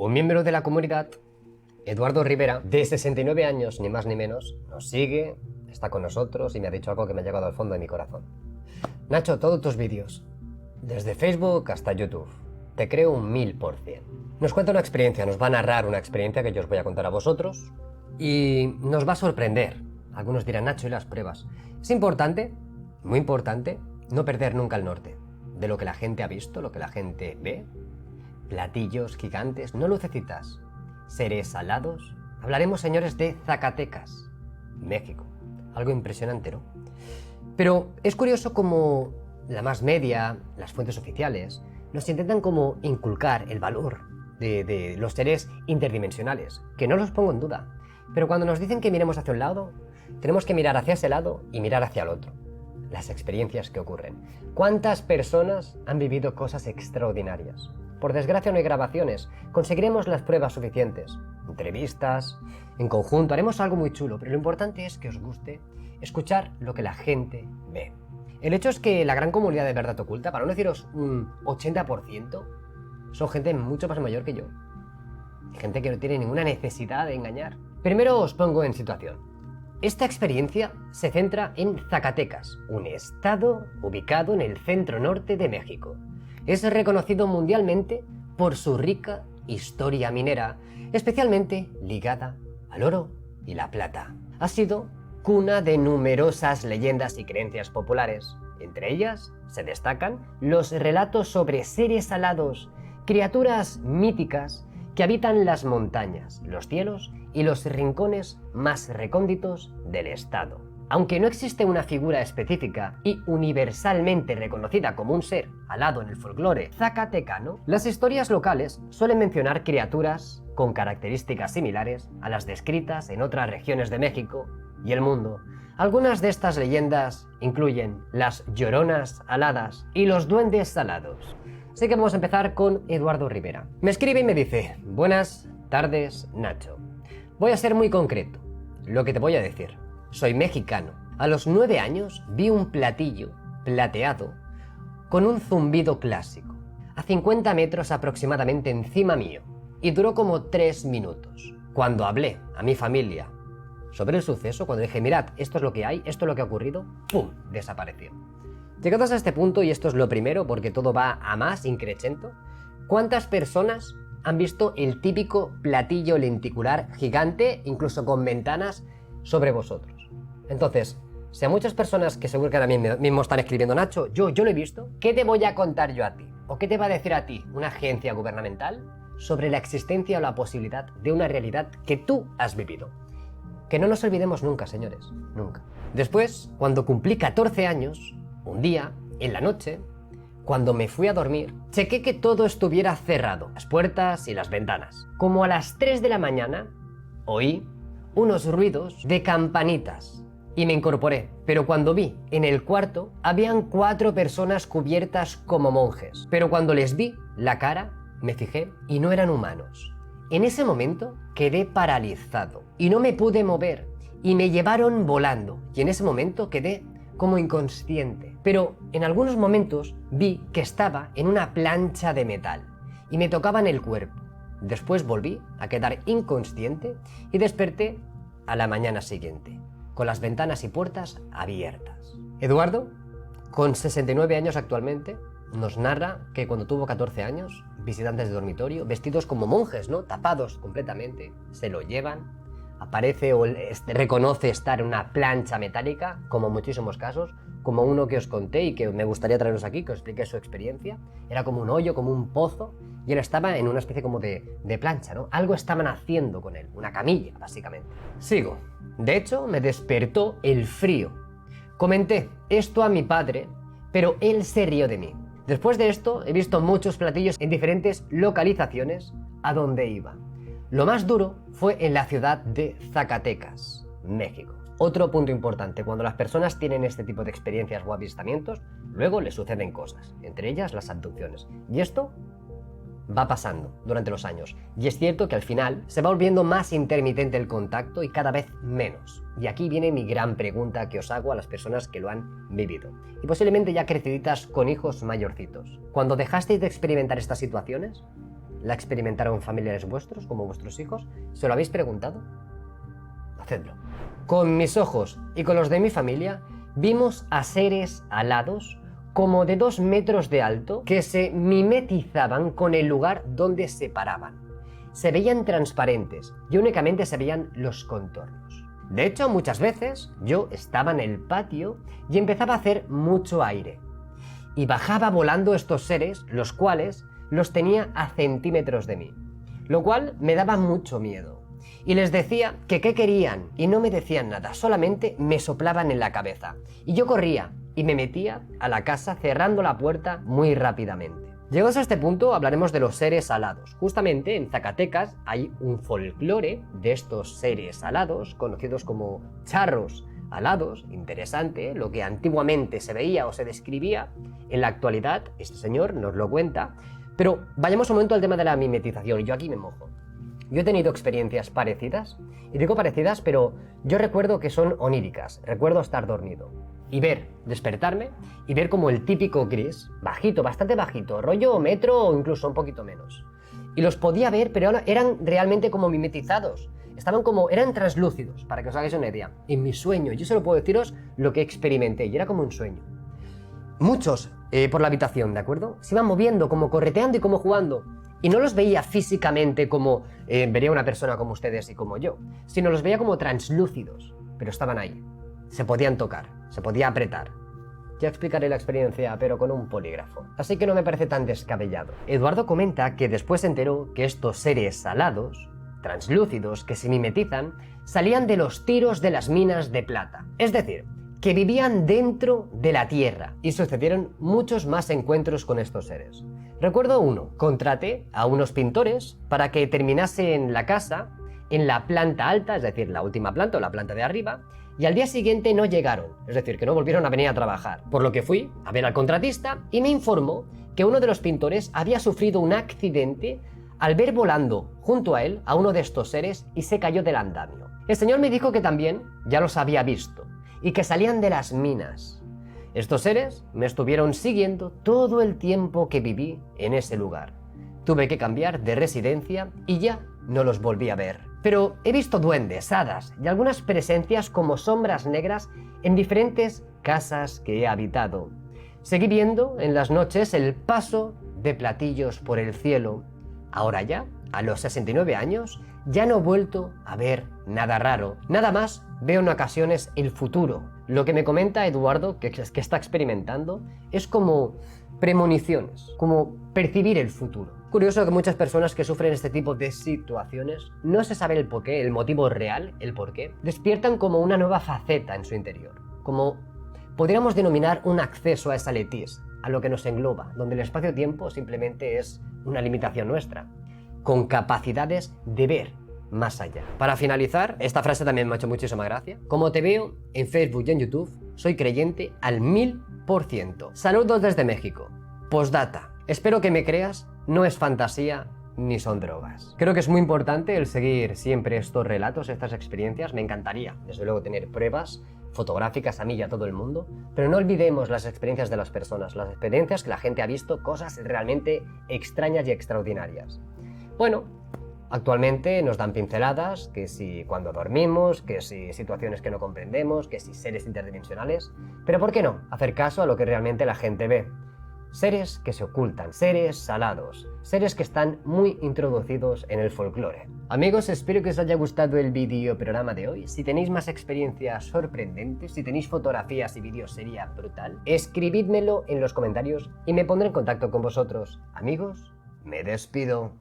Un miembro de la comunidad, Eduardo Rivera, de 69 años, ni más ni menos, nos sigue, está con nosotros y me ha dicho algo que me ha llegado al fondo de mi corazón. Nacho, todos tus vídeos, desde Facebook hasta YouTube, te creo un 1000%. Nos cuenta una experiencia, nos va a narrar una experiencia que yo os voy a contar a vosotros y nos va a sorprender. Algunos dirán, Nacho, ¿y las pruebas? Es importante, muy importante, no perder nunca el norte de lo que la gente ha visto, lo que la gente ve. Platillos gigantes, no lucecitas, seres alados. Hablaremos, señores, de Zacatecas, México. Algo impresionante, ¿no? Pero es curioso como la más media, las fuentes oficiales, nos intentan como inculcar el valor de los seres interdimensionales, que no los pongo en duda. Pero cuando nos dicen que miremos hacia un lado, tenemos que mirar hacia ese lado y mirar hacia el otro. Las experiencias que ocurren. ¿Cuántas personas han vivido cosas extraordinarias? Por desgracia no hay grabaciones, conseguiremos las pruebas suficientes. Entrevistas, en conjunto, haremos algo muy chulo, pero lo importante es que os guste escuchar lo que la gente ve. El hecho es que la gran comunidad de Verdad Oculta, para no deciros un 80%, son gente mucho más mayor que yo. Gente que no tiene ninguna necesidad de engañar. Primero os pongo en situación. Esta experiencia se centra en Zacatecas, un estado ubicado en el centro norte de México. Es reconocido mundialmente por su rica historia minera, especialmente ligada al oro y la plata. Ha sido cuna de numerosas leyendas y creencias populares. Entre ellas se destacan los relatos sobre seres alados, criaturas míticas que habitan las montañas, los cielos y los rincones más recónditos del estado. Aunque no existe una figura específica y universalmente reconocida como un ser alado en el folclore zacatecano, las historias locales suelen mencionar criaturas con características similares a las descritas en otras regiones de México y el mundo. Algunas de estas leyendas incluyen las lloronas aladas y los duendes alados. Así que vamos a empezar con Eduardo Rivera. Me escribe y me dice: buenas tardes, Nacho. Voy a ser muy concreto. Lo que te voy a decir. Soy mexicano. A los 9 años vi un platillo plateado con un zumbido clásico, a 50 metros aproximadamente encima mío, y duró como 3 minutos. Cuando hablé a mi familia sobre el suceso, cuando dije, mirad, esto es lo que hay, esto es lo que ha ocurrido, ¡pum!, desapareció. Llegados a este punto, y esto es lo primero porque todo va a más increchento, ¿cuántas personas han visto el típico platillo lenticular gigante, incluso con ventanas, sobre vosotros? Entonces, si a muchas personas que seguro que ahora mismo están escribiendo, Nacho, yo lo he visto, ¿qué te voy a contar yo a ti? ¿O qué te va a decir a ti una agencia gubernamental sobre la existencia o la posibilidad de una realidad que tú has vivido? Que no nos olvidemos nunca, señores, nunca. Después, cuando cumplí 14 años, un día, en la noche, cuando me fui a dormir, chequé que todo estuviera cerrado, las puertas y las ventanas. Como a las 3 de la mañana, oí unos ruidos de campanitas y me incorporé, pero cuando vi en el cuarto habían 4 personas cubiertas como monjes, pero cuando les vi la cara me fijé y no eran humanos. En ese momento quedé paralizado y no me pude mover y me llevaron volando, y en ese momento quedé como inconsciente, pero en algunos momentos vi que estaba en una plancha de metal y me tocaban el cuerpo. Después volví a quedar inconsciente y desperté a la mañana siguiente, con las ventanas y puertas abiertas. Eduardo, con 69 años actualmente, nos narra que cuando tuvo 14 años, visitantes de dormitorio, vestidos como monjes, ¿no?, tapados completamente, se lo llevan, aparece o reconoce estar en una plancha metálica, como en muchísimos casos, como uno que os conté y que me gustaría traeros aquí, que os explique su experiencia. Era como un hoyo, como un pozo, y él estaba en una especie como de plancha, ¿no? Algo estaban haciendo con él, una camilla, básicamente. Sigo. De hecho, me despertó el frío. Comenté esto a mi padre, pero él se rió de mí. Después de esto, he visto muchos platillos en diferentes localizaciones a donde iba. Lo más duro fue en la ciudad de Zacatecas, México. Otro punto importante, cuando las personas tienen este tipo de experiencias o avistamientos, luego les suceden cosas, entre ellas las abducciones. Y esto va pasando durante los años. Y es cierto que al final se va volviendo más intermitente el contacto y cada vez menos. Y aquí viene mi gran pregunta que os hago a las personas que lo han vivido. Y posiblemente ya creciditas con hijos mayorcitos. Cuando dejasteis de experimentar estas situaciones, la experimentaron familiares vuestros, como vuestros hijos? ¿Se lo habéis preguntado? Hacedlo. Con mis ojos y con los de mi familia, vimos a seres alados como de 2 metros de alto que se mimetizaban con el lugar donde se paraban. Se veían transparentes y únicamente se veían los contornos. De hecho, muchas veces yo estaba en el patio y empezaba a hacer mucho aire. Y bajaba volando estos seres, los cuales los tenía a centímetros de mí. Lo cual me daba mucho miedo. Y les decía que qué querían y no me decían nada, solamente me soplaban en la cabeza. Y yo corría y me metía a la casa cerrando la puerta muy rápidamente. Llegados a este punto hablaremos de los seres alados. Justamente en Zacatecas hay un folclore de estos seres alados, conocidos como charros alados. Interesante, lo que antiguamente se veía o se describía, en la actualidad este señor nos lo cuenta. Pero vayamos un momento al tema de la mimetización, yo aquí me mojo. Yo he tenido experiencias parecidas, y digo parecidas, pero yo recuerdo que son oníricas, recuerdo estar dormido y despertarme y ver como el típico gris, bajito, bastante bajito, rollo metro o incluso un poquito menos. Y los podía ver, pero eran realmente como mimetizados, eran translúcidos, para que os hagáis una idea. En mi sueño, yo solo puedo deciros lo que experimenté, y era como un sueño. Muchos por la habitación, ¿de acuerdo? Se iban moviendo, como correteando y como jugando. Y no los veía físicamente como vería una persona como ustedes y como yo, sino los veía como translúcidos, pero estaban ahí. Se podían tocar, se podía apretar. Ya explicaré la experiencia, pero con un polígrafo. Así que no me parece tan descabellado. Eduardo comenta que después se enteró que estos seres alados, translúcidos, que se mimetizan, salían de los tiros de las minas de plata. Es decir, que vivían dentro de la tierra, y sucedieron muchos más encuentros con estos seres. Recuerdo uno, contraté a unos pintores para que terminasen la casa en la planta alta, es decir, la última planta o la planta de arriba, y al día siguiente no llegaron, es decir, que no volvieron a venir a trabajar, por lo que fui a ver al contratista y me informó que uno de los pintores había sufrido un accidente al ver volando junto a él a uno de estos seres y se cayó del andamio. El señor me dijo que también ya los había visto y que salían de las minas. Estos seres me estuvieron siguiendo todo el tiempo que viví en ese lugar. Tuve que cambiar de residencia y ya no los volví a ver. Pero he visto duendes, hadas y algunas presencias como sombras negras en diferentes casas que he habitado. Seguí viendo en las noches el paso de platillos por el cielo. Ahora ya, a los 69 años, ya no he vuelto a ver nada raro. Nada más veo en ocasiones el futuro. Lo que me comenta Eduardo, que está experimentando, es como premoniciones, como percibir el futuro. Curioso que muchas personas que sufren este tipo de situaciones, no se sabe el porqué, el motivo real, el porqué, despiertan como una nueva faceta en su interior, como podríamos denominar un acceso a esa letis, a lo que nos engloba, donde el espacio-tiempo simplemente es una limitación nuestra, con capacidades de ver más allá. Para finalizar, esta frase también me ha hecho muchísima gracia. Como te veo en Facebook y en YouTube, soy creyente al 1000%. Saludos desde México. Postdata. Espero que me creas, no es fantasía ni son drogas. Creo que es muy importante el seguir siempre estos relatos, estas experiencias. Me encantaría, desde luego, tener pruebas fotográficas a mí y a todo el mundo, pero no olvidemos las experiencias de las personas, las experiencias que la gente ha visto, cosas realmente extrañas y extraordinarias. Bueno, actualmente nos dan pinceladas, que si cuando dormimos, que si situaciones que no comprendemos, que si seres interdimensionales, pero ¿por qué no hacer caso a lo que realmente la gente ve? Seres que se ocultan, seres salados, seres que están muy introducidos en el folclore. Amigos, espero que os haya gustado el vídeo programa de hoy. Si tenéis más experiencias sorprendentes, si tenéis fotografías y vídeos sería brutal, escribídmelo en los comentarios y me pondré en contacto con vosotros. Amigos, me despido.